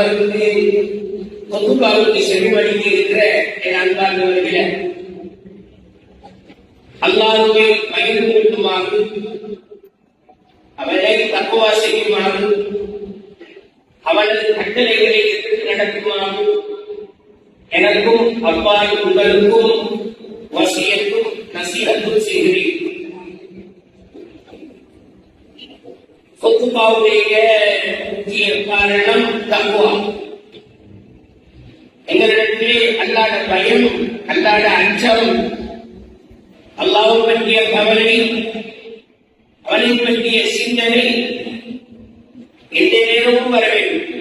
அவருக்கு பொதுக்காவுக்கு செவிமடுத்தி இருக்கிற என் அன்பார்ந்தவர்களே, அல்லாஹ்வை பயந்து கொள்ளுமாறு, அவனை தக்வா செய்யுமாறு, அவனது கட்டளைகளை எடுத்து நடக்குமாறு எனக்கும் அப்பால் உங்களுக்கும் வசியத்தும் நசீஹத்தும் செய்கிறேன். பொதுக்காவுடைய முக்கிய காரணம் தக்வா. எங்களிடத்திலே அல்லாத பயம், அல்லாத அச்சம், அல்லாஹ்வை பற்றிய கவலை, அவனை பற்றிய சிந்தனை எந்த நேரமும் வர வேண்டும்.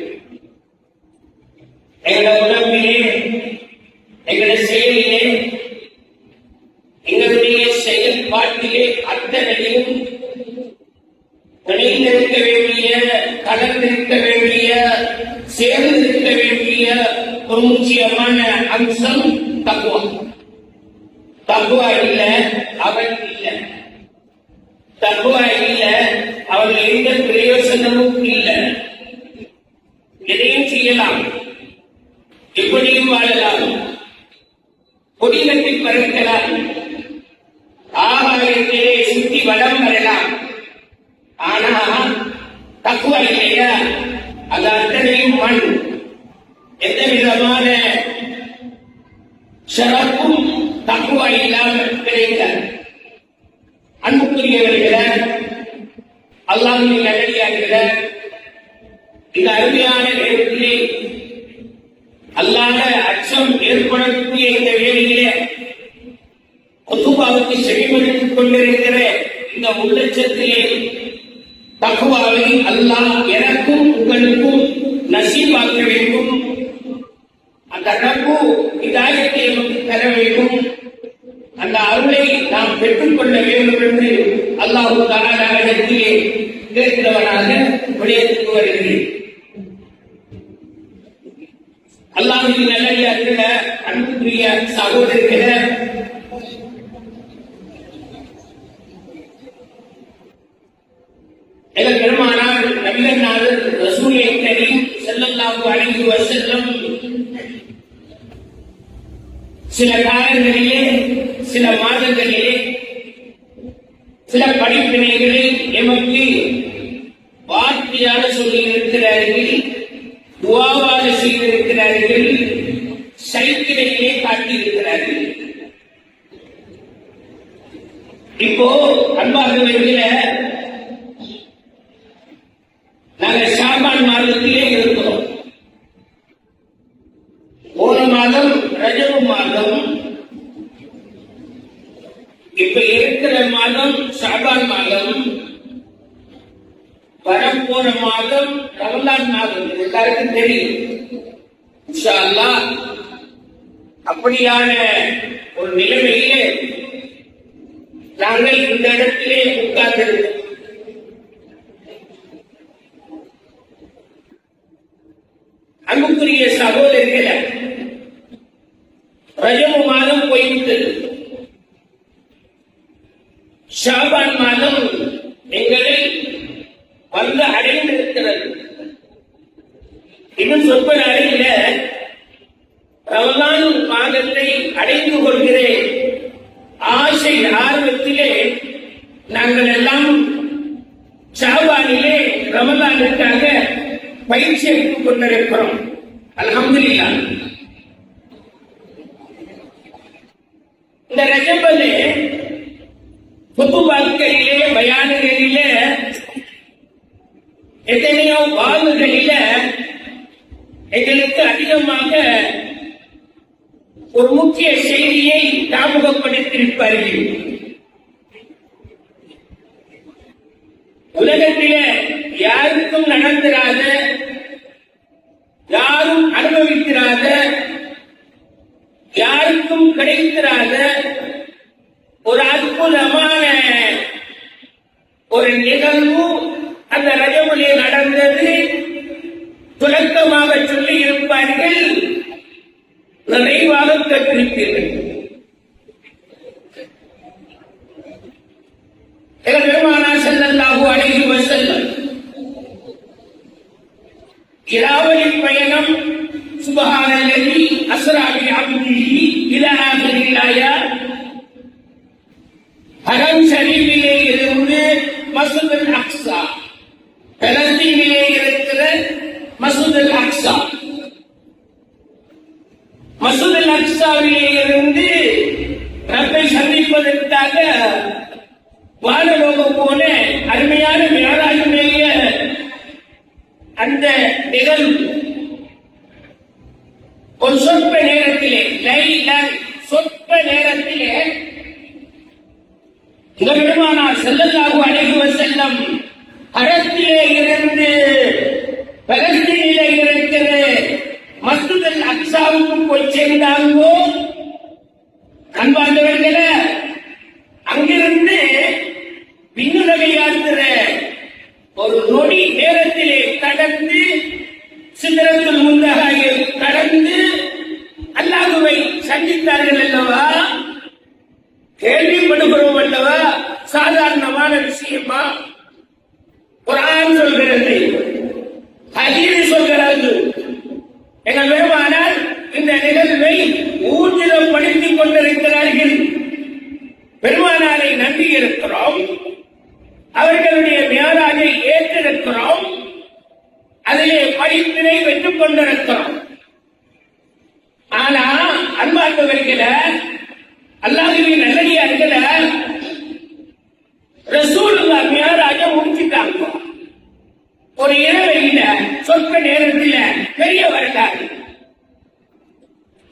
எங்களுடைய உடம்பிலே, எங்களுடைய செயலிலே, எங்களுடைய செயல்பாட்டிலே அத்தனையும் இணைந்திருக்க வேண்டிய, கலந்திருக்க வேண்டிய, சேர்ந்திருக்க வேண்டிய ஒரு முக்கியமான அம்சம் தக்வா. தக்வா இல்ல அவன் இல்ல, தக்வா இல்ல அவன் எந்த பிரயோசனமும் இல்ல. எதையும் செய்யலாம், எப்படியும் வாழலாம், கொடிகட்டில் பறக்கலாம், ஆகாயத்திலே சுற்றி வளம் வரலாம். ஆனா தக்வா இல்லையா, அது அத்தனையும் மண். எந்த விதமான ஷரப்பும் தக்வா இல்லாமல் கிடைக்கிறார். அன்புக்குரியவர்கள, அல்லாஹ்வின் நல்லடியார்கள, இந்த அருமையான நேரத்திலே அல்லாஹ் அச்சம் ஏற்படக்கூடிய இந்த வேளையிலே குத்துபாவுக்கு செவிமடுத்துக் கொண்டிருக்கிற இந்த உள்ளட்சத்திலே தக்வாவை அல்லாஹ் எனக்கும் உங்களுக்கும் நசீபாக்க வேண்டும். அந்த ரப்பு ஹிதாயத்தை நமக்கு தர வேண்டும். அந்த அருளை நாம் பெற்றுக் கொள்ள வேண்டும் என்று அல்லாஹ் தஆலா இடத்திலே கேட்கிறவனாக விடையெடுத்து வருகிறேன். அல்லாஹ்வின் நல்லடியார்களே, அன்புக்குரிய சகோதரர்களே, எங்கள் பெருமானார் நபிகள் ரசூலே கரீம் ஸல்லல்லாஹு அலைஹி வஸல்லம் சில காலங்களிலே, சில மாதங்களிலே, சில படிப்பினைகளை எமக்கு வார்த்தையாக சொல்லி இருக்கிறார்கள், துஆவாக செய்திருக்கிறார்கள், சைக்கிளையிலே காட்டியிருக்கிறார்கள். இப்போ அன்பார்ந்தவர்களே, நாங்கள் ஷாபான் மாதத்திலே இருக்கிறோம். போன மாதம் ரஜபு மாதம், இப்ப இருக்கிற மாதம் ஷாபான் மாதம், வரப்போற மாதம் ரமலான் மாதம். எல்லாருக்கும் தெரியும். இன்ஷா அல்லாஹ் அப்படியான ஒரு நிலைமையிலே நாங்கள் இந்த இடத்திலே உட்கார்ந்திருக்கிறோம். அன்புக்குரிய சகோதரர்களே, ரஜபு மாதம் போய்விட்டது. ஷாபான் மாதம் எங்களை வந்து அடைந்திருக்கிறது. இன்னும் சொற்ப நாளையில ரமலான் மாதத்தை அடைந்து கொள்கிற ஆசை ஆர்வத்திலே நாங்கள் எல்லாம் ஷாபானிலே ரமலானுக்காக பயிற்சி எடுத்துக் கொண்டிருக்கிறோம். அல்ஹம்துலில்லாஹ். இந்த ரஜபலே குத்துபாக்களிலே, பயான்களிலே, எத்தனையோ வாழ்வுகளில எங்களுக்கு அதிகமாக ஒரு முக்கிய செய்தியை ஞாபகப்படுத்தியிருப்பார்கள். உலகத்தில யாருக்கும் நடந்திராத, யாரும் அனுபவிக்கிறாத, யாருக்கும் கிடைக்கிறாத ஒரு அற்புதமான ஒரு நிகழ்வு அந்த ரஜபுலே நடந்தது. துலக்கமாக சொல்லி இருப்பார்கள், நிறைவாக கற்றிருப்பீர்கள். பெருமானார் ஸல்லல்லாஹு அலைஹி வஸல்லம் இராவலி பயணம் சுப்ஹானல்லதி அஸ்ரா பி அப்திஹி இலா ஆகிரில் ஆயத். ஹரம் ஷரீஃபிலே இருந்து மஸ்ஜிதுல் அக்ஸா, பலஸ்தீனிலே இருக்கிற மஸ்ஜிதுல் அக்ஸா, மஸ்ஜிதுல் அக்ஸாவிலே இருந்து ரப்பை சந்திப்பதற்காக வானலோகம் போன அருமையான மிஅராஜுடைய அந்த நிகழ்வு ஒரு சொற்ப நேரத்திலே சொற்ப நேரத்திலே பெருமானார் ஸல்லல்லாஹு அலைஹி வஸல்லம் அரசிலே இருந்து பலஸ்தீனிலே இருக்கிற மஸ்ஜிதுல் அக்ஸாவுக்கு போய் சேர்ந்தாங்கோ. அன்பார்ந்தவர்களே, அங்கிருந்து விண்ணுலகை யாத்திர ஒரு நொடி நேரத்திலே கடந்து சிதறத்துல் முன்தஹாவை கடந்து அல்லாஹ்வை சந்தித்தார்கள் அல்லவா? கேள்விப்படுகிறோம் அல்லவா? சாதாரணமான விஷயமா? குர்ஆன் சொல்கிறது, ஹதீஸ் சொல்கிறது. எங்கள் பெருமானார் இந்த நிகழ்வை ஊர்ஜிதப்படுத்திக் கொண்டிருக்கிறார்கள். பெருமானாரை நம்பி இருக்கிறோம், அவர்களுடைய மிஅராஜை ஏற்றிருக்கிறோம், அதிலே படிப்பினை பெற்றுக் கொண்டிருக்கிறோம். ஆனா அன்பார்ந்தவர்களே, அல்லாஹ்வின் நல்லடியார்களே, ரசூலுல்லாஹ் மிஅராஜை முடிச்சிட்டாங்க. ஒரு இரவையில சொற்ப நேரத்தில் பெரிய வரலாறு.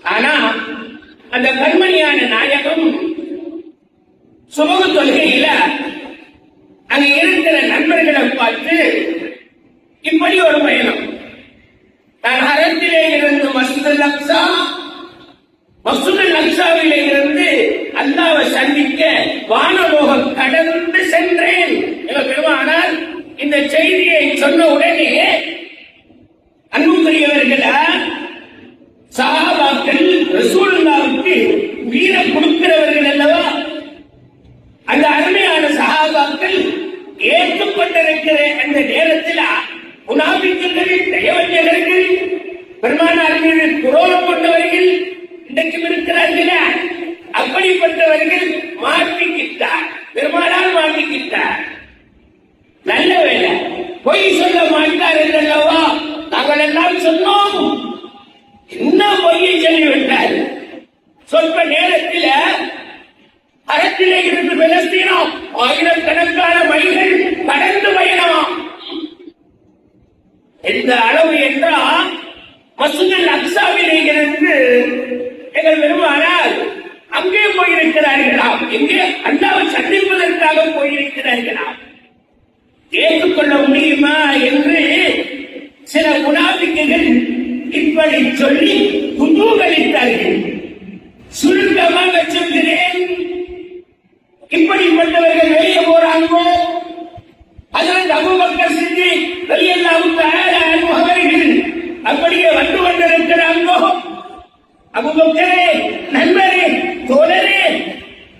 ஆனா அந்த கண்மணியான நாயகம் சுபஹ் தொழுகையில அங்க இருக்கிற நண்பர்களை பார்த்து இப்படி ஒரு பயணம், நான் ஹரத்திலே இருந்து மஸ்ஜிதுல் அக்ஸா, மஸ்ஜிதுல் அக்ஸாவிலே இருந்து அல்லாஹ்வை சந்திக்க வானலோகம் கடந்து சென்றேன். பெருமானார் இந்த செய்தியை சொன்ன உடனே அன்புக்குரியவர்களா, சஹாபாக்கள் ரசூலுல்லாஹ்வுக்கு வீர கொடுக்கிறவர்கள் அல்லவா? அந்த அருமையான சஹாபாக்கள் ஏற்றுக்கொண்டிருக்கிற அந்த நேரத்தில் முனாபிக்குகள், நயவஞ்சகர்கள், பெருமானார் மீது குரோதம் கொண்டவர்கள் இன்றைக்கும் இருக்கிறார்களா? அப்படிப்பட்டவர்கள் மாட்டிக்கிட்டார், பெருமானார் மாட்டிக்கிட்டார். நல்ல வேலை, பொய் சொல்ல மாட்டார் என்றல்லவா நாங்கள் எல்லாம் சொன்னோம். இன்னும் பொய்யை சொல்லிவிட்டார். சொற்ப நேரத்தில் அறத்திலே இருந்து பலஸ்தீனம் ஆயிரக்கணக்கான மைல்கள் கடந்து பயணம். எந்த அளவு என்றால் மஸ்ஜிதுல் அக்ஸாவிலே இருந்து எங்கள் பெருமானார் அங்கே போயிருக்கிறார்களாம். எங்கே? அல்லாஹ்வை சந்திப்பதற்காக போயிருக்கிறார்களாம். ஏற்றுக்கொள்ள முடியுமா என்று சில முனாபிக்குகள் இப்படி சொல்லி குதூகலித்தார்கள். சுருக்கமாக சொல்கிறேன், இப்படிப்பட்டவர்கள் வெளியே போறாங்கோ. ஹஜ்ரத் அபூபக்கர் சித்திக் ரலியல்லாஹு தஆலா அன்ஹு அவர்கள் அப்படியே வந்து கொண்டிருக்கிறாங்கோ. அபூபக்கரே, நண்பரே, தோழரே,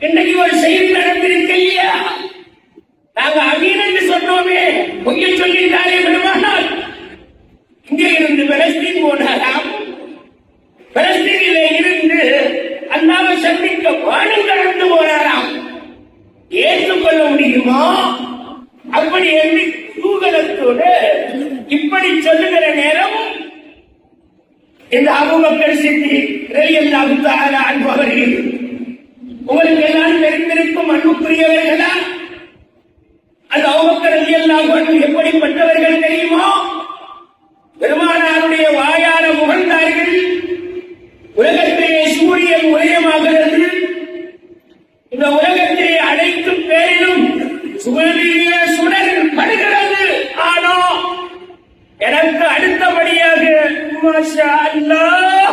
இன்னைக்கு ஒரு செய்தி நடந்திருக்கு இல்லையா? நாங்க அமீன் என்று சொன்னோமே, பொய்யை சொல்லிட்டாரே பெருமானார். இங்கே இருந்து பலஸ்தீன் போனாராம். பலஸ்தீனிலே இருந்து அல்லாஹ்வை சந்திக்க வானம் கடந்து போனாராம். ஏற்றுக்கொள்ள முடியுமா? அப்படி என்று தூகலத்தோடு இப்படி சொல்லுகிற நேரம் இந்த அபூபக்கர் சித்திக் ரலியல்லாஹு தஆலா அன்ஹு அவர்கள், உங்களுக்கு எல்லாம் தெரிந்திருக்கும் அன்புக்குரியவர்களா, அந்த அபூபக்கர் ரலியல்லாஹு அன்ஹு எப்படிப்பட்டவர்கள் தெரியுமா? பெருமானாருடைய வாயார முகழ்ந்தார்கள். உலகத்திலே சூரியன் உதயமாகிறது, இந்த உலகத்திலே அனைத்து பேரிலும் சூரிய சுடர் படுகிறது. ஆனோ எனக்கு அடுத்தபடியாக மாஷா அல்லாஹ்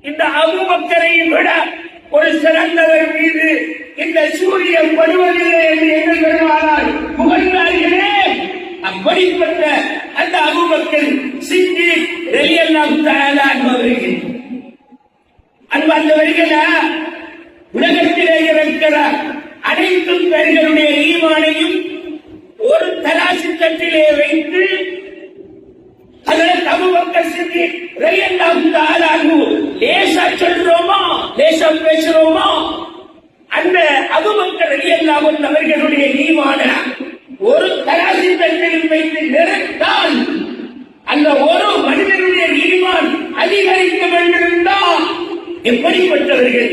இந்த அபூபக்கரை விட ஒரு சிறந்தவர் மீது இந்த சூரியன் படுவதில்லை என்று எங்கள் பெருமானார் புகழ்ந்தார்களே. அப்படிப்பட்ட அந்த அபூபக்கர் சித்திக் ரலியல்லாஹு தஆலா அன்ஹு அவர்கள், அன்பார்ந்தவர்களே, உலகத்திலே இருக்கிற அனைத்து பேர்களுடைய ஈமானையும் ஒரு தராசு தட்டிலே வைத்து ஹஜ்ரத் அபூபக்கர் சித்திக் ரலியல்லாஹு தஆலா அன்ஹு லேசா சொல்றோமா, லேசா பேசுறோமா? அந்த அபூபக்கர் ரலியல்லாஹு அன்ஹு அவர்களுடைய ஈமான ஒரு தராசி தட்டில் வைத்து நிறுத்தால் அந்த ஒரு மனிதனுடைய ஈமான் அதிகரிக்க வேண்டும் என்றால் எப்படிப்பட்டவர்கள்?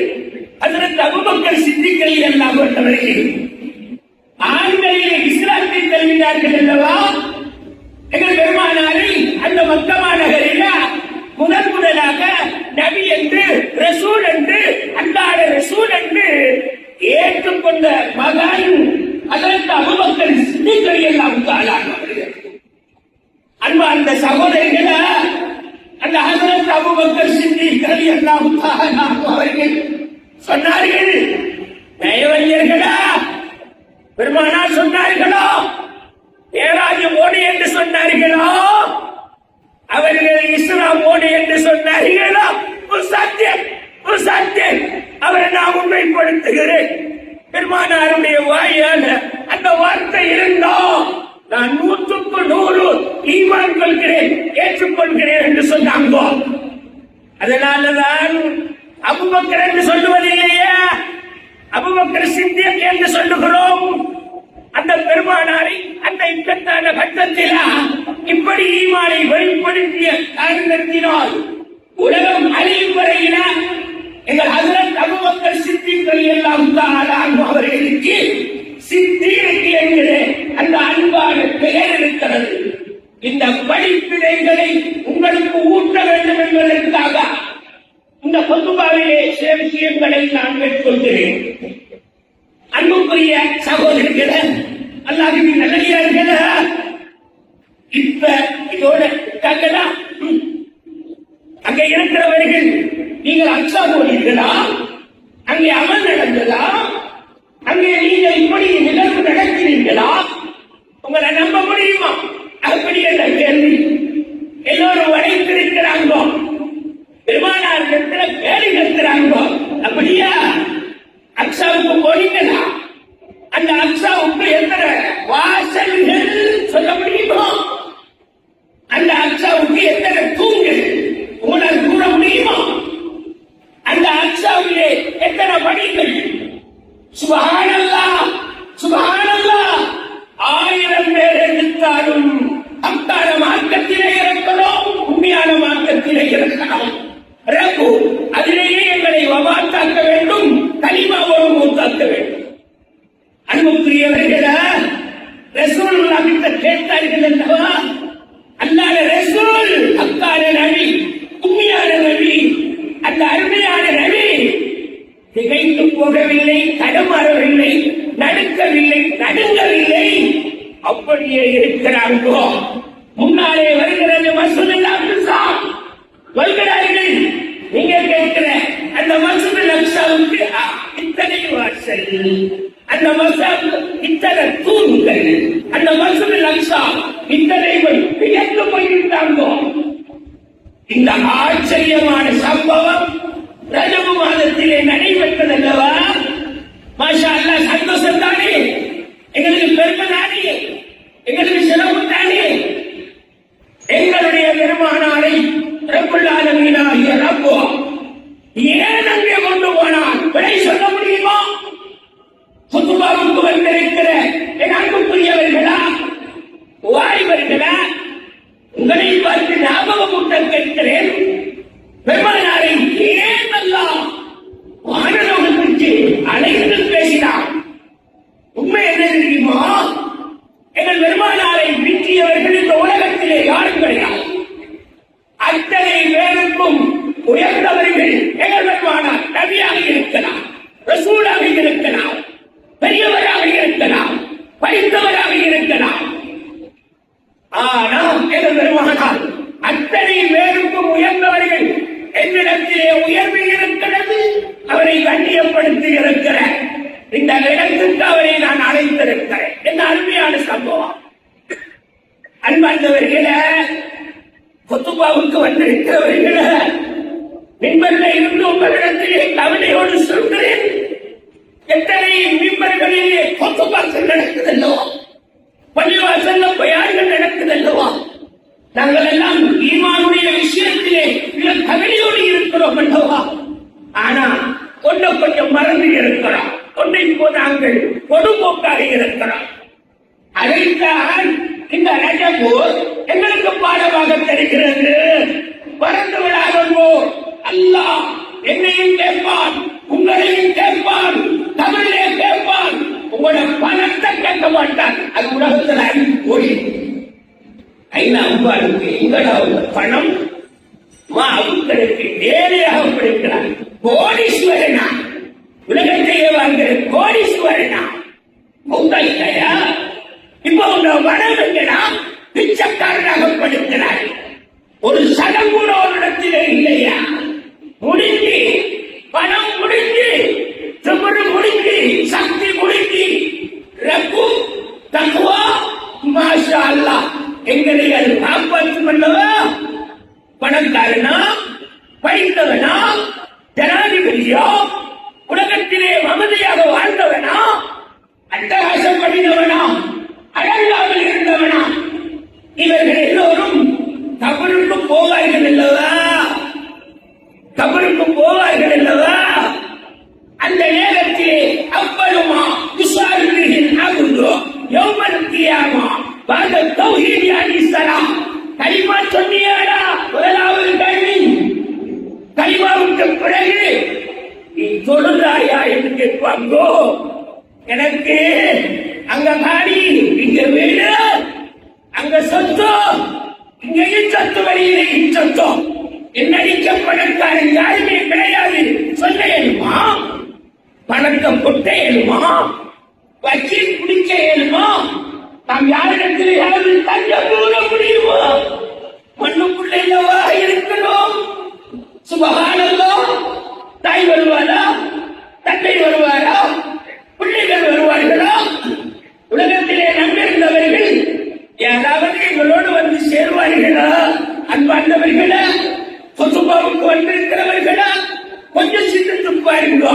ஹஜ்ரத் அபூபக்கர் சித்திக் ரலியல்லாஹு அன்ஹு அவர்கள் ஆண்களிலே இஸ்லாத்தை தழுவினார்கள் அல்லவா? எங்கள் பெருமானாரை அந்த மக்கா நகரில் முதலாக நபி என்று, ரசூல் என்று, அல்லாஹ் ரசூல் என்று ஏற்றுக்கொண்ட மகன் ஹஜ்ரத் அபூபக்கர் சித்திக் ரலியல்லாஹு தஆலா அவர்கள். அன்பார்ந்த சகோதரிகளே, அந்த ஹஜ்ரத் அபூபக்கர் சித்திக் ரலியல்லாஹு தஆலா அவர்கள் சொன்னார்கள், நயவஞ்சர்களா, பெருமானார் சொன்னார்களோ, ஏராஜ் மோடி என்று சொன்னார்களோ, அவர்கள் இஸ்லாம் மோடி என்று சொன்னார்களோ, ஒரு சத்தியம் அவரை நான் உண்மைப்படுத்துகிறேன். பெருமானாருடைய வாயால் அந்த வார்த்தை இருந்தோ நான் 100க்கு 100 ஈமான் கொள்கிறேன், ஏற்றுக்கொள்கிறேன் என்று சொன்னாங்க. அதனாலதான் அபூபக்கர் என்று சொல்லுவதில்லையா, அபூபக்கர் சித்திக் என்று சொல்லுகிறோம். அந்த பெருமானாரை அந்த இக்கட்டான கட்டத்தில் இப்படி ஈமானை வெளிப்படுத்திய காரணத்தினால் உலகம் அழியும் வரையில எங்கள் ஹஜ்ரத் அபூபக்கர் சித்திக் ரலியல்லாஹு தஆலா அன்ஹு அவர்களுக்கு சித்திக் என்கிற அந்த அன்பான பெயர் இருக்கிறது. இந்த படிப்பினைகளை உங்களுக்கு ஊட்ட வேண்டும் என்பதற்காக இந்த பொதுவாவிலே சில விஷயங்களை நான் மேற்கொள்கிறேன். அன்புக்குரிய சகோதரர்களே, அல்லாஹ்வின் நல்லடியார்களே, இப்ப இதோட கேட்கலாம். அங்க இருக்கிறவர்கள் நீங்கள் அக்ஸா போனீர்களா? அங்கே அமல் நடந்ததா? அங்கே நீங்கள் இப்படி நிகழ்வு நடக்கிறீர்களா? உங்களை நம்ப முடியுமா? அப்படி என்ற கேள்வி எல்லோரும் வளைத்திருக்கிறாங்க. பெருமானார் கேள்வி கேட்கிறாங்க. அப்படியா? அக்ஸாவுக்கு போனீங்களா? அந்த அக்ஸாவுக்கு எத்தனை வாசல்கள் சொல்ல முடியுமா? அந்த அக்ஸாவுக்கு எத்தனை தூண்கள் உங்களால் கூற முடியுமா? அந்த அக்ஸாவிலே எத்தனை படிகள்? சுப்ஹானல்லாஹ், சுப்ஹானல்லாஹ். 1000 பேர் எடுத்தாலும் அத்தான மார்க்கத்திலே இருக்கணும், உண்மையான மார்க்கத்திலே இருக்கணும். ரப்பு அதிலேயே எங்களை வபாத்தாக்க வேண்டும், கலிமாவோடு மூத்தாக்க வேண்டும். அன்புக்குரியவர்களே, ரசூலுல்லாஹ் கிட்ட கேட்டார்கள் அல்லவா? அல்லாஹ் ரசூல் அக்கான நபி, உண்மையான நபி, அந்த அருமையான நபி திகைத்து போகவில்லை, தடமாறவில்லை, நடுக்கவில்லை, நடுங்கவில்லை, அப்படியே இருக்கிறார்களோ. முன்னாலே வருகிறது மஸ்ஜிதுல் அக்ஸா, வருகிறார்கள். நீங்க கேட்கிற அந்த மஸ்ஜிதுல் அக்ஸாவுக்கு இத்தனை வாசல், அந்த மஸ்ஜித் இத்தனை தூண்கள், அந்த மஸ்ஜிதுல் அக்ஸா இத்தனை வியந்து போயிருந்தாங்க. இந்த ஆச்சரியமான சம்பவம் ரஜபு மாதத்திலே நடைபெற்றதல்லவா? மாஷா அல்லாஹ், சந்தோஷம் தானே, எங்களுக்கு பெருமை தானே, எங்களுக்கு சிறப்பு தானே. எங்களுடைய பெருமானாரை ரப்புல் ஆலமீனாகிய ரப்பு ஏன் அங்கே கொண்டு போனான்? விடை சொல்ல முடியுமா? குத்துபாவுக்கு வந்திருக்கிற என் அன்புக்குரியவர்களா, வாலிபர்களா, உங்களை பார்த்து ஞாபகமூட்ட கேட்கிறேன். பெருமானாரை ஏன் எல்லாம் வானலோகத்திற்கு அழைத்து பேசினார்? உண்மை என்ன தெரியுமா? எங்கள் பெருமானாரை வீழ்த்தியவர்கள் இந்த உலகத்திலே யாரும் கிடையாது. அத்தனை பேருக்கும் உயர்ந்தவர்கள் எங்கள் பெருமானார். நபியாக இருக்கலாம், ரசூலாக இருக்கலாம், பெரியவராக இருக்கலாம், படித்தவராக இருக்கலாம். ஆனால் எங்கள் பெருமானார் அத்தனை பேருக்கும் உயர்ந்தவர்கள். என்னிடத்திலே உயர்வு இருக்கிறது, அவரை கண்ணியப்படுத்தி இருக்கிற இந்த இடத்துக்கு அவரை நான் அழைத்திருக்கிறேன். என்ன அருமையான சம்பவம்! அன்பார்ந்தவர்களே, குத்துபாவுக்கு வந்திருக்கிறவர்களே, மிம்பர்ல இருந்து உங்களிடத்திலே கவலையோடு சொல்கிறேன். எத்தனை மிம்பர்களிலே குத்துபாக்கள் நடக்குதல்லவா? பள்ளிவாசல்ல பயான்கள் நடக்குதல்லவா? நாங்கள் எல்லாம் ஈமானுடைய விஷயத்திலே மிக கவலையோடு இருக்கிறோம் அல்லவா? ஆனா கொஞ்சம் மறந்து இருக்கிறோம். இப்போ நாங்கள் பொதுப்போக்காக இருக்கிறோம். அதைத்தான் இந்த ரஜபு எங்களுக்கு பாடமாக தெரிகிறது. பறந்து விடாதோ, அல்லாஹ் என்னையும் கேட்பான், உங்களையும் கேட்பான், தமிழே கேட்பான். உங்களோட பணத்தை கேட்க மாட்டான். அது உலகத்தில் 5 கோடி ஐநாவுக்கு எங்களாவது பணம் அவங்களுக்கு நேரையாக படிக்கிறார். கோடீஸ்வரனா, உலகத்தையே வாங்குற கோடீஸ்வரனா மௌத்தாயிட்டாயா? இப்போ உங்க வடவெங்கடா பிச்சைக்காரனாக படுக்கிறார். ஒரு சடம் கூட ஒரு இடத்திலே இல்லையா? முடிஞ்சு பணம் முடிஞ்சு, திமிரு முடிஞ்சு, சக்தி முடிஞ்சு, ரப்பு தக்குவா மாஷா அல்லாஹ் எங்களை அது காப்பாற்றும் அல்லவா? பணக்காரனா, படித்தவனா, ஜனாதிபதியோ, உலகத்திலே மமதையாக வாழ்ந்தவனா, அட்டகாசம் பண்ணினவனா, அழகாமல் இருந்தவனா, இவர்கள் எல்லோரும் கபருக்கு போவார்கள் அல்லவா? கபருக்கு போவார்கள் அல்லவா? அந்த நேரத்திலே அப்பலுமா விசாரிகளின் அகுந்தோ யௌமல் கியாமா பாத தௌஹீத் அலிஸ்ஸலாம். கலிமா சொன்னியாடா? முதலாவது கேள்வி. கலிமாவுக்கு பிறகு நீ தொழுதாயா என்று கேட்பாங்கோ. எனக்கு அங்க காடி, இங்க வீடு, அங்க சொத்து, இங்கேயும் சொத்து, வழியிலையும் சொத்து, என்னடிக்க பணக்காரன் யாருமே கிடையாது சொல்ல இயலுமா? பணத்தை கொட்ட இயலுமா? வச்சு குடிக்க இயலுமா? நாம் யாரிடத்திலேயாவது தஞ்சம் கூற முடியுமா? மண்ணுக்குள்ளேவா இருக்கிறோம்? சுபஹானல்லாஹ். தாய் வருவாரா? தந்தை வருவாரா? பிள்ளைகள் வருவார்களா? உலகத்திலே நம்பியிருந்தவர்கள் யாராவது எங்களோடு வந்து சேருவார்களா? அன்பார்ந்தவர்களா? சொத்துபாவுக்கு வந்திருக்கிறவர்களா? கொஞ்சம் சிந்தித்து பாருங்க.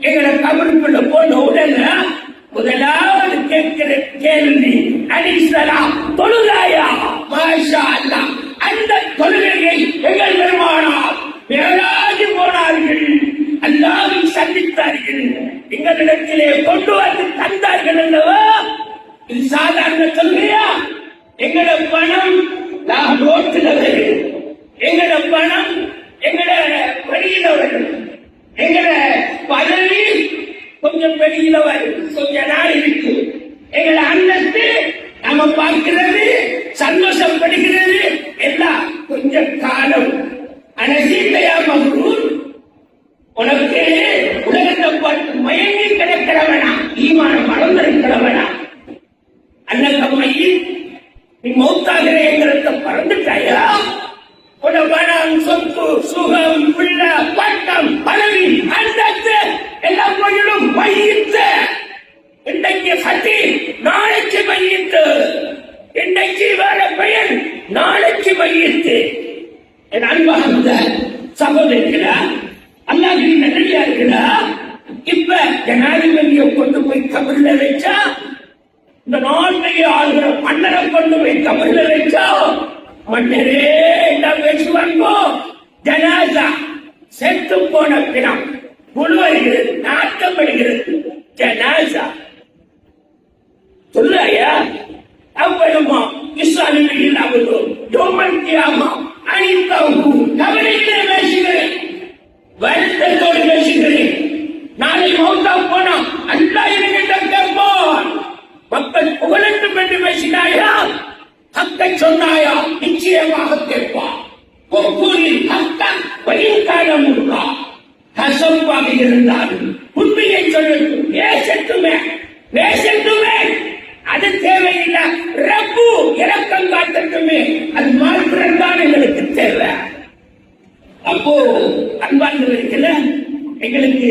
எங்களை கபருக்குள்ள போன உடனே முதலாவது கேட்கிற கேள்வி அலிஸ்ஸலாம், தொழுதாயா? மாஷா அல்லாஹ். அந்த தொழுகையை எங்கள் பெருமானார் மேலாகி போனார்கள், அல்லாஹ்வை சந்தித்தார்கள், எங்களிடத்திலே கொண்டு வந்து தந்தார்கள் அல்லவா? இது சாதாரண தொழுகையா? எங்களோட பணம் நோட்டுகள், எங்களோட பணம் எங்களோட வெளியிலவர்கள், எங்களோட பதவி கொஞ்சம் வெளியிலவர், கொஞ்ச நாள் இருக்கு. எங்களோட அந்தஸ்து நாம பார்க்கிறது, சந்தோஷப்படுகிறது எல்லாம் கொஞ்ச காலம். அனசீத்தையா மகுரூர், உனக்கு உலகத்தை பார்த்து மயங்கி கிடக்கிறவனா, ஈமானம் மறந்திருக்கிறவனா? அன்னகமையில் நீ மௌத்தாகிற எங்களுக்கு பறந்துட்டாயா? உடம்பனம், சொத்து, சுகம், பிள்ள, பட்டம், பதவி, அந்தஸ்து எல்லாம் போயிடும். மையிட்டு இன்றைக்கு சட்டி, நாளைக்கு மையிட்டு. இன்றைக்கு வேற பெயர், நாளைக்கு மையிட்டு. என் அன்பார்ந்த சகோதரிகளா, அல்லாஹ்வின் நல்லடியார்களா, இப்ப ஜனாதிபதியை கொண்டு போய் கபர்ல வச்சா, இந்த நாட்டையே ஆளுகிற மன்னரை கொண்டு போய் கபர்ல வச்சா, மன்னரே என்ன பேசுவாங்கோ? ஜனாசா, செத்து போன பிணம் புழுவருகிறது, நாட்டப்படுகிறது. ஜனாசா சொல்லாயா? அவ்வளமா இஸ்லாமியில் அவரோ யோமல் கியாமா அனிதாவு கவலையிலே பேசுகிறேன், வருத்தத்தோடு பேசுகிறேன். நாளை மௌத்தா போனா அல்லாஹ் என்னிடம் கேட்பான், மக்கள் புகழட்டும் என்று பேசினாயா? ஹக்கை சொன்னாயா? நிச்சயமாக கேட்பான். ஒவ்வொருள் ஹக்கன் வழிகாலம் இருக்கா, கசப்பாக இருந்தாலும் உண்மையை சொல்லட்டும், பேசட்டுமே பேசட்டுமே, அது தேவையில்லை. ரப்பு இறக்கம் காட்டட்டுமே, அது மாற்றம் தான் எங்களுக்கு தேவை. அப்போ அன்பார்ந்தவர்கள, எங்களுக்கு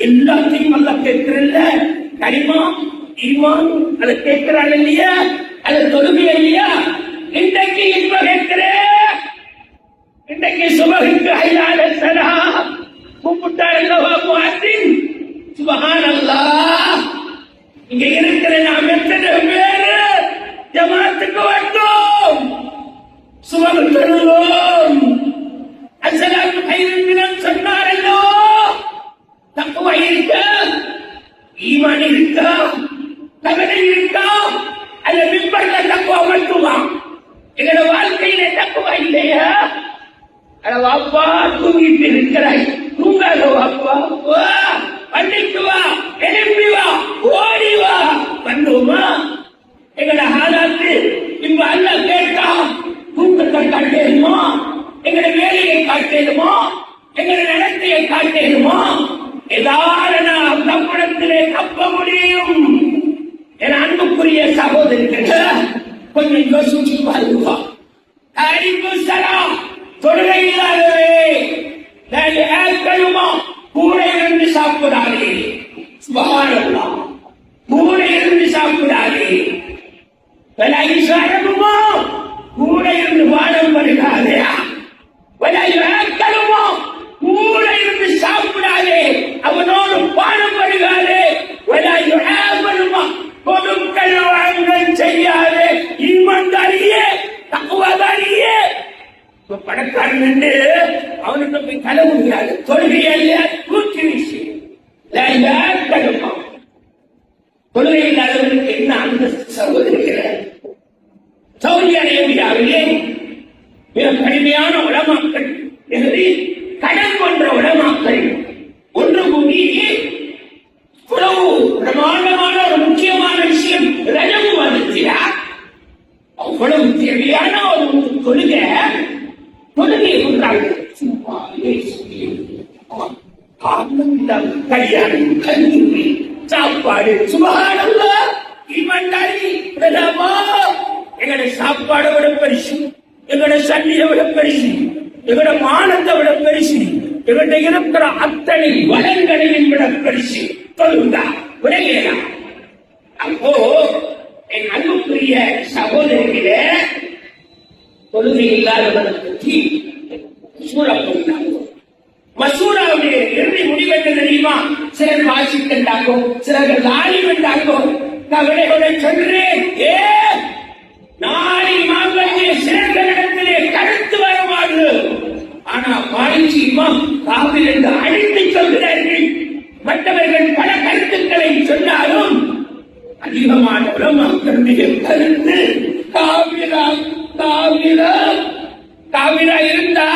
எல்லாத்தையும் அல்ல கேட்கிறல்ல, கரிமா ஈமான் அதை கேட்கிறாள் இல்லையா? அதை தொழுகை இல்லையா? இன்றைக்கு இன்ப கேட்கிறேன், இன்றைக்கு சுபகுக்கு ஐயால சலா கூப்பிட்டார்கள். சுபஹானல்லாஹ். இங்க இருக்கிற நாம் எத்தனை பேரு ஜமாத்துக்கு வந்தோம்? சுபம் சொல்லுவோம். அஸ்ஸலாமு கைரும் சொன்னாரல்லோ. தக்குவா இருக்கா, ஈமான் இருக்கா, கவலை இருக்கா? அல்ல மிம்பர்ல தக்குவா மட்டுமா? எங்களோட வாழ்க்கையில தக்குவா இல்லையா? அட வாப்பா, தூங்கிட்டு இருக்கிறாய், தூங்காத வாப்பா. வா, பள்ளிக்கு வா, எழுப்பி வா, ஓடி வா. பண்ணுவோமா? எங்களோட ஹாலாத்து இப்ப அல்ல கேட்டா தூக்கத்தை காட்டேனுமா? எங்களோட வேலையை காட்டேனுமா? எங்களோட நடத்தையை காட்டேனுமா? ஏதாவது நாம் தப்பிடத்திலே தப்ப முடியும். என அன்புக்குரிய சகோதரிகள் கொஞ்சம் யோசிச்சு பாருவா. தொழுகை இல்லாதவே ஏற்கனுமா கூடை இருந்து சாப்பிடாதே. சுபஹானல்லாஹ், கூடை இருந்து சாப்பிடாதே. விளையாடுமா கூடை இருந்து வானம் வருகாதே. விளையாடுமா கூடை இருந்து சாப்பிடாதே. அவனோடு பானம் வருகாதே. விளையாடுமா கொடுக்கல் வாங்கல் செய்யாதே. ஈமான்தாரியே, தக்குவாதாரியே. பணக்காரன் என்று அவனுக்கு போய் தர முடியாது. தொழுகையல்ல தூக்கி வீசி தொழுகை இல்லாதவனுக்கு என்ன அந்த சகோதரிகள் சவுதி அரேபியாவிலே மிக கடுமையான உலமாக்கள் என்று கடன் போன்ற உலமாக்கள் ஒன்று கூடி உறவு பிரமாண்டமான ஒரு முக்கியமான விஷயம் ரஜபு வந்துச்சார். அவ்வளவு தேவையான ஒரு தொழுகை கல்யாணம், கல்லூரி, சாப்பாடு. சுபஹானல்லாஹ், ஈமான்தாரி பிரதாமா. எங்களோட சாப்பாடை விட பெருசு, எங்களோட சல்லியை விட பெருசு, எங்களோட மானத்தை விட பெருசு, எங்கள்கிட்ட இருக்கிற அத்தனை வளங்களையும் விட பெருசு. சொல்லுங்க விடையா? அப்போ என் அன்புக்குரிய சகோதரிகளே, தொழுகை இல்லாதவர்களுக்கு மசூராவுடைய இறுதி முடிவென்று தெரியுமா? சிலர் வாசிக்கின்றாக்கும், சிலர்கள் லாலி வென்றாக்கும். கவலைகளை சொல்றேன். நாளை மாங்கல்ய சிலர்களிடத்திலே கருத்து வருமாறு. ஆனா பாலிச்சியுமா காவிரி என்று அழைத்து சொல்கிறார்கள். மற்றவர்கள் பல கருத்துக்களை சொன்னாலும் அதிகமான உலமாக்களுடைய கருத்து காவிரா காவிரா காவிரா இருந்தா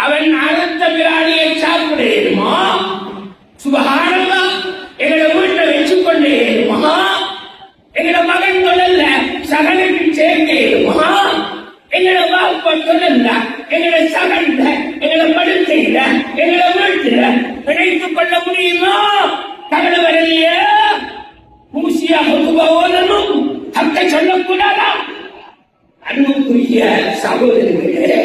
அவன் அறுத்த பிராணியை சாப்பிடுமா? சுபஹானல்லாஹ், எங்களை வீட்டை வச்சுக் கொண்டேமா? எங்களோட மகன் சொல்லல சகனுக்கு சேர்க்கேமா? எங்களோட வாப்பா சொல்லல எங்களை சகன்ல எங்களை படுத்தையில எங்களை வீட்டுல இணைத்துக் கொள்ள முடியுமா? தகவல வரலையே. மூசியா ஓதணும், தக்க சொல்லக்கூடாதா? அன்புக்குரிய சகோதரர்களே,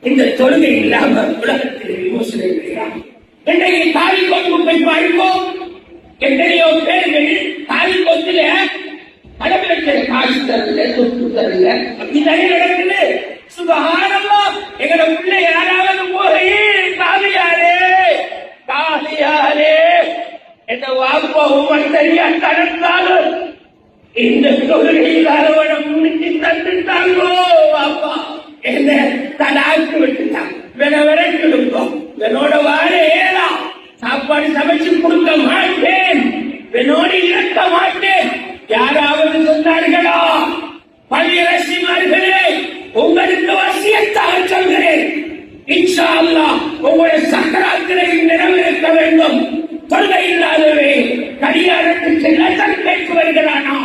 இந்த தொழுகை இல்லாம உலகத்தில் விமோசனம் கிடையாது. இன்றைக்கு தாலிகோட்டு போய் பார்ப்போம். எத்தனையோ பேர்கள் தாலிகோத்துல கடவுளுக்கு காசு தரல, சொத்து தரல, அப்படித்தானே நடக்குது. சுபஹானல்லாஹ், எங்களோட பிள்ளை யாராவது போகையே தாலியாரே தாலியாரே என்ற வாப்பாவும் சரியா கடந்தாலும் இந்த தொழுகையில் அரவணம் முடிச்சு தந்துட்டாங்கோ. அப்பா என்ன தடாக்கு விட்டுட்டான். விரைக்கு கொடுப்போம். என்னோட வாழ ஏலாம் சாப்பாடு சமைச்சு கொடுக்க மாட்டேன், என்னோடு இறக்க மாட்டேன். யாராவது சொன்னார்களா? பள்ளியரசிமார்களே, உங்களுக்கு வசியத்தாக சொல்கிறேன். இன்ஷா அல்லாஹ் உங்களுடைய சக்கராத்திரை நிறைவேற்ற வேண்டும். தொல்லை இல்லாதவே கடிகாரத்தில் செல்ல தற்கைக்கு வருகிறானா?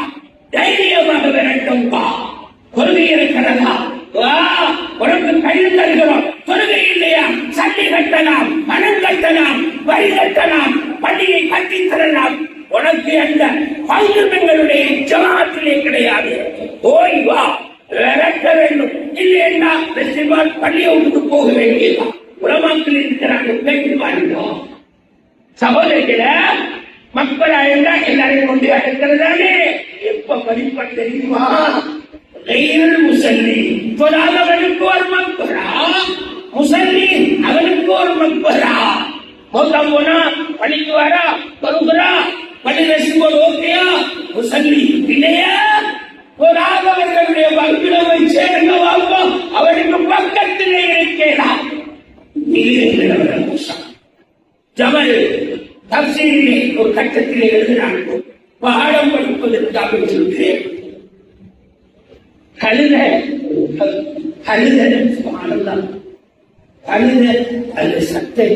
தைரியமாக விரட்டும். கொள்கை இருக்கிறதா? உனக்கு கழிவு தருகிறோம். தொழுகை இல்லையா? சல்லி கட்டலாம், பணம் கட்டலாம், வரி கட்டலாம், பள்ளியை கட்டித் தரலாம். உனக்கு அந்த பங்குகளுடைய ஜமாத்திலே கிடையாது. ஓய் வா, விரட்ட வேண்டும். இல்லையா பெஸ்டிவல் பள்ளியை விட்டு போக வேண்டியதான். உலமாக்கள் இருக்கிறாங்க, கேட்டு வாழ்ந்தோம். சகோதரிகள மக்களா இருந்தா எல்லாரையும் கொண்டு அடைக்கிறதானே. எப்ப படிப்ப தெரியுமா? முசல்லி தொழாதவனுக்கு ஒரு மக்பரா, முசல்லி அவனுக்கு ஒரு மக்பரா. மொத்தம் போனா பள்ளிக்கு வரா, வருகிறா, பள்ளி ரசிப்போடு ஓகேயா? முசல்லி இல்லையா? அவர்களுடைய பங்கிடவை சேர்ந்த வாப்பா அவருக்கு பக்கத்திலே இருக்கிறார். ஜமல் தப்சீரிலே ஒரு கட்டத்திலே எழுதினார்கள், பாடம் படிப்பதற்காக சொல்கிறேன். கழுத அந்த சத்தத்தை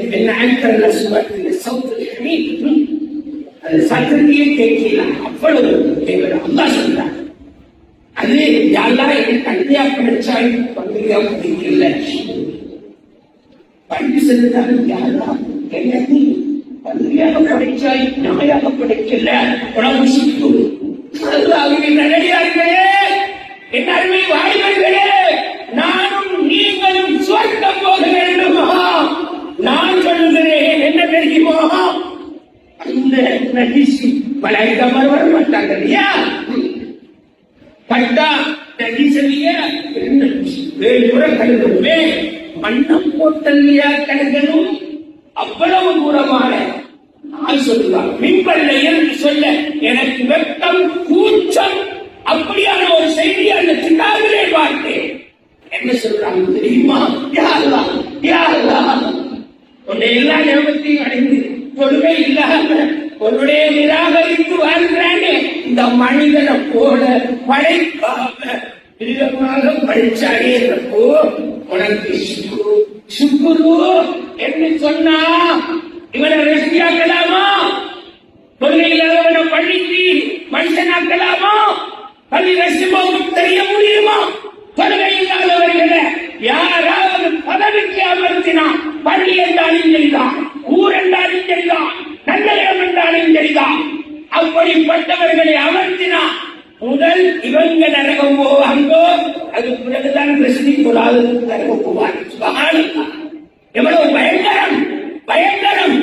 அந்த சத்தத்தையே கேட்கலாம். அவ்வளவு அல்லா சொல்றார். அது யாரா எனக்கு கல்வியா கிடைச்சாய் பங்குதியா பிடிக்கல பள்ளி செலுத்தாலும் யாரா எனக்கு பங்குதியாக படைச்சாய் நாயாக படைக்கல உணவு சுத்து நல்லடியார்களே, என் அருமை வாய்வர்களே, நானும் நீங்களும் சொர்க்கம் போக வேண்டுமா? நான் சொல்கிறேன் என்ன தெரியுமா? இந்த நகிசி மலாய்க்கமார் வர மாட்டாங்க இல்லையா? பட்டா நகிசலிய வேறு கழுகுமே மண்ணம் போட்டல்லையா கழுகனும் அவ்வளவு தூரமான நான் சொல்லுவார் மின்பல்ல என்று சொல்ல எனக்கு வெட்கம் கூச்சம். அப்படியான ஒரு செய்தி அந்த கிதாபிலே பார்த்தேன். என்ன சொல்றாங்க தெரியுமா? உன்னை எல்லா ஞாபகத்தையும் அடைந்து தொழுகை இல்லாம உன்னுடைய நிராகரித்து வாழ்கிறாங்க. இந்த மனிதனை போல படைக்காம விதமாக படிச்சாலே உனக்கு சுக்குரு என்று சொன்னா இவனை ரசியாக்கலாமா? தொல்லை இல்லாதவனை பழித்து மனுஷனாக்கலாமா? பள்ளி ரசிமாவுக்கு தெரிய முடியுமா? தொல்லை இல்லாதவர்களை யாராவது பதவிக்கு அமர்த்தினான், பள்ளி என்றாலும் சரிதான், ஊர் என்றாலும் சரிதான், நல்ல இடம் என்றாலும் சரிதான், அப்படிப்பட்டவர்களை அமர்த்தினான். முதல் இவங்க நரகம் போவாங்கோ, அது பிறகுதான் பிரசித்தி கூடாது நரகம் போவாங்க. எவ்வளவு பயங்கரம் பயங்கரம்!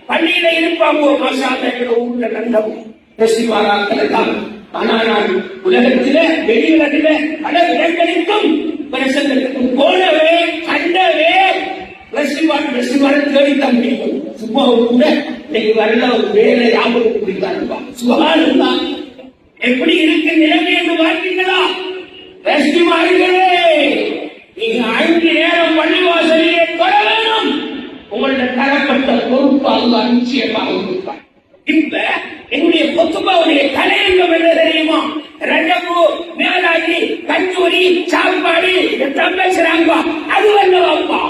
பள்ளியில இருப்பாங்க மசாலா ஊர்ல நந்தம் பிரசிவாராக்கள். ஆனால் நான் உலகத்தில வெளியுலகில பல இடங்களுக்கும் பிரசங்கத்துக்கும் போனவே கண்டவே பிரசிவார தேடித்தான் முடியும். சும்மா கூட இன்னைக்கு வரல ஒரு வேலை ஞாபகம் பிடிக்காருப்பா. சுகாரம் தான் எப்படி இருக்கு நிலைமை என்று பார்த்தீங்களா? பிரசிவார்களே, நீங்க 5 நேரம் பள்ளிவாசலையே தொட வேணும். உங்களோட தரப்பட்ட பொறுப்பு அல்லாஹ் நிச்சயமாக கொடுப்பார். இப்ப என்னுடைய பொத்துபாவுடைய தலையங்கம் என்ன தெரியுமா? ரஜபு, மேலாஜி, கஞ்சூரி, சாப்பாடு எல்லாம் பேசுறாங்க. அது வல்லவாப்பா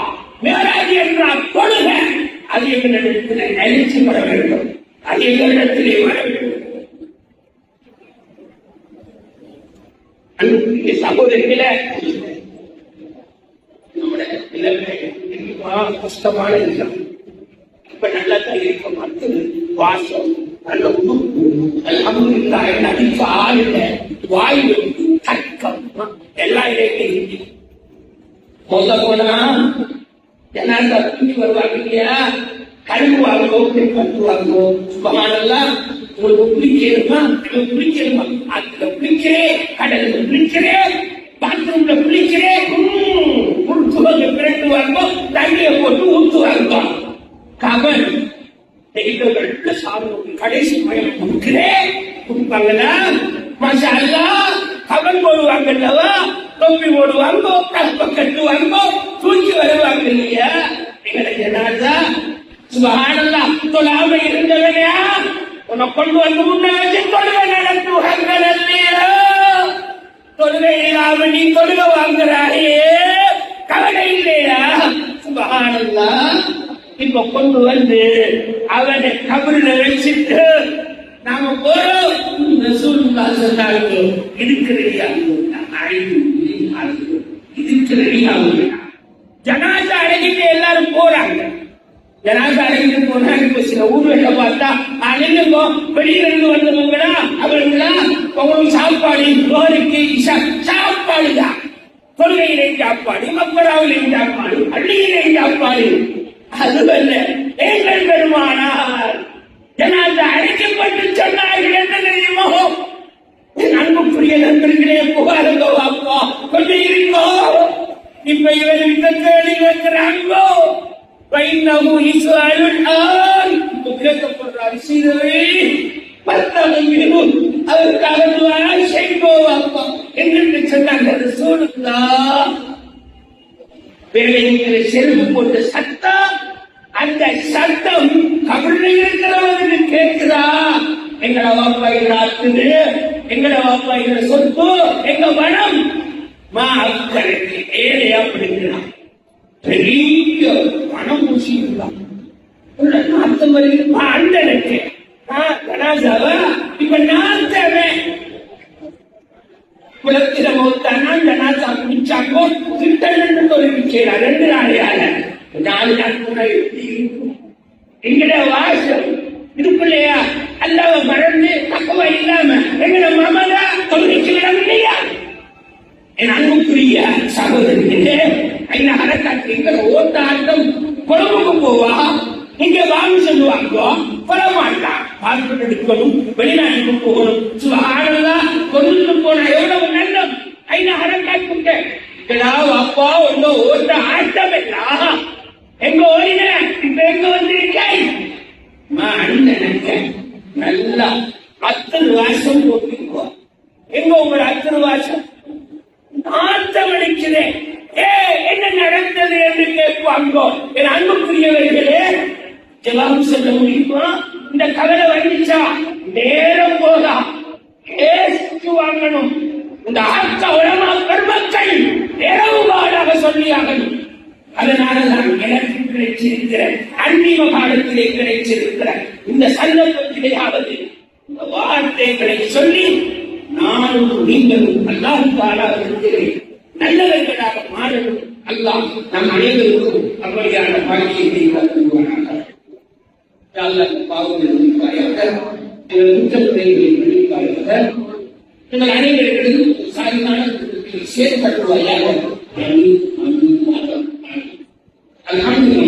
மேலாஜி என்றால் தொழுக. அது எங்களிடத்தில் நிலைச்சு வர வேண்டும், அது எங்களிடத்திலே வர வேண்டும். அன்புக்குரிய சகோதரிகள, கஷ்டமான இல்லம் இப்ப நல்லா தான் இருக்க மாட்டது. வாசம் நல்ல உடுப்பு அல்ஹம்துலில்லாஹ் நடிச்ச ஆளுல வாயு தர்க்கம் எல்லாம் இருக்கு. சொல்ல போனா ஜனாதா தூக்கி வருவாங்க இல்லையா, கழுவுவாங்கோ கட்டுவாங்கோ. சுபஹானல்லாஹ், உங்களுக்கு குளிக்கணுமா குளிக்கணுமா, அதுல குளிக்கிறேன், கடல்ல குளிக்கிறேன், பாத்ரூம்ல குளிக்கிறேன், பிரட்டுவாங்கோ, தண்ணியை போட்டு ஊத்துவாங்க. கவன் கடைசி மயம் கொடுக்கிறேன் கொடுப்பாங்களா? மசா அல்லாஹ் கவன் போடுவாங்கல்லவா, தொப்பி போடுவாங்கோ, கல்ப கட்டுவாங்கோ, தூக்கி வருவாங்க இல்லையா? ஜனாதா சுபஹானல்லாஹ் தொழாம இருந்தவனையா உன்னை கொண்டு வந்து முன்னாடி தொழுகை நடத்துவார்கள் இல்லையா? தொழுகை இல்லாம நீ தொழுகை வாங்குறாயே, கவலை இல்லையா? சுபஹானல்லாஹ். இப்ப கொண்டு வந்து அவனை கபருல வச்சுட்டு நாம போறோம். ரசூலுல்லாஹ் சொன்னாங்க, இதுக்கு ரெடியா இதுக்கு ரெடியா. ஜனாசா அடங்கிட்டு எல்லாரும் போறாங்க. ஜனாசா அடங்கிட்டு போனா இப்ப சில ஊர்ல பார்த்தா அணிந்துங்கோ வெளியிலிருந்து வந்தவங்களா அவங்களா உங்களுக்கு சாப்பாடு ரோருக்கு சாப்பாடுதான். தொழுகையிலே சாப்பாடு, மக்களாவிலே சாப்பாடு, பள்ளியிலே சாப்பாடு. அதுவல்ல, எங்கள் பெருமானார் ஜனாதா அழைக்கப்பட்டு சொன்னார்கள் என்ன தெரியுமோ? என் அன்புக்குரிய நண்பர்களே, புகாருங்கோ அப்பா, கொஞ்சம் இருக்கோ. இப்ப இவர் இந்த தேடி வைக்கிறாங்கோ. வைணவு இஸ்வாலுல் ஆன் கேட்கப்படுறாரு. சீதவே பத்தவங்களும் அவருக்காக துஆ செய்ங்கோ அப்பா என்று சொன்னாங்க. ரசூலுல்லாஹ் வேலைங்கிற செருப்பு போட்ட சத்தம், அந்த சத்தம் கபரில் இருக்கிறவருக்கு கேட்குதா? எங்கட வாப்பா எங்க ஆத்துது, எங்கட வாப்பா எங்க சொத்து, எங்க வனம் அக்கறைக்கு ஏழையா பிடிக்கிறான். பெரிய பணம் பூசிக்கலாம் நாத்தம் வருது அண்டனுக்கு கனாசாவா இப்ப நாத்தவே குளத்தில மோத்தானா அந்த நாத்தா குடிச்சாக்கோ திட்டன்னு தொழிற்சியா 2 நாளையால 4 நாள் கூட எப்படி இருக்கும்? எங்கட வாசம் இருக்குல்லையா? அல்லாவ மறந்து தக்கவா இல்லாம எங்கட மாமதா தொழிற்சி விடம் இல்லையா? என் அன்புக்குரிய சகோதரிகளே, ஐநா அரசாட்சி எங்களை ஓட்டாட்டம் கொழும்புக்கு போவா, இங்க வாங்க சொல்லுவாங்க, பரவாயில்லாம் பாஸ்போர்ட் எடுக்கணும், வெளிநாட்டுக்கு போகணும், சுகாதாரா கொண்டு போனா எவ்வளவு நல்லம். ஐநா அரசாட்சி அப்பா ஒண்ணு ஓட்ட ஆட்டம் எல்லாம் எங்க ஓடின இப்ப எங்க வந்திருக்கேன் நல்லா 10 வருஷம் போட்டுக்கோ. எங்க உங்களோட 10 வருஷம் நாத்தமளிக்கிறே என்ன நடந்தது என்று கேட்பாங்கோ. என் அன்புக்குரியவர்களே, ஜவாபு சொல்ல முடியுமா? இந்த கவலை வந்துச்சா நேரம் போதா கேஸ்க்கு வாங்கணும். இந்த ஆக்க உலமா பெருமக்கள் இரவுபாடாக சொல்லியாகணும். அதனாலதான் எனக்கு கிடைச்சிருக்கிற அன்னிம காலத்திலே கிடைச்சிருக்கிற இந்த சந்தர்ப்பத்திலேயாவது இந்த வார்த்தைகளை சொல்லி நானும் நீங்களும் அல்லாஹ் தஆலா இருக்கிறேன் நல்லவர்களாக மாறணும். அல்லாஹ் நம் அனைவருக்கும் அப்படியான பாக்கியத்தை தருவானாக. அல்லாஹ் பாவங்களை நீங்கள் அனைவர்களும் சாய்மான சேர்க்கப்படுவாயாக.